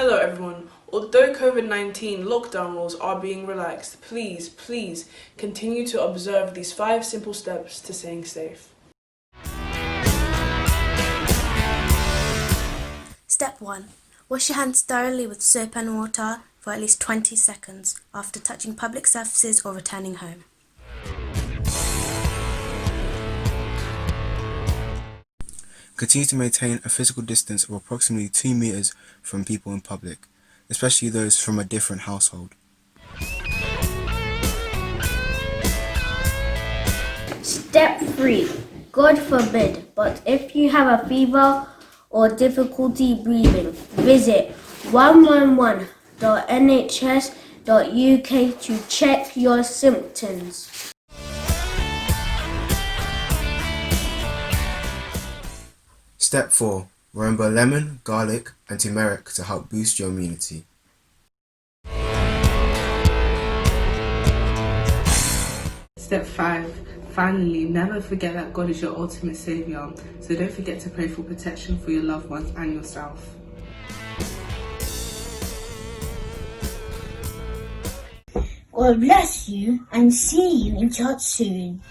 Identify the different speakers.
Speaker 1: Hello everyone. Although Covid-19 lockdown rules are being relaxed, please continue to observe these 5 simple steps to staying safe.
Speaker 2: Step 1. Wash your hands thoroughly with soap and water for at least 20 seconds after touching public surfaces or returning home.
Speaker 3: Continue to maintain a physical distance of approximately 2 meters from people in public, especially those from a different household.
Speaker 4: Step 3. God forbid, but if you have a fever or difficulty breathing, visit 111.nhs.uk to check your symptoms.
Speaker 3: Step 4. Remember lemon, garlic and turmeric to help boost your immunity.
Speaker 5: Step 5. Finally, never forget that God is your ultimate saviour, so don't forget to pray for protection for your loved ones and yourself.
Speaker 6: God bless you and see you in church soon.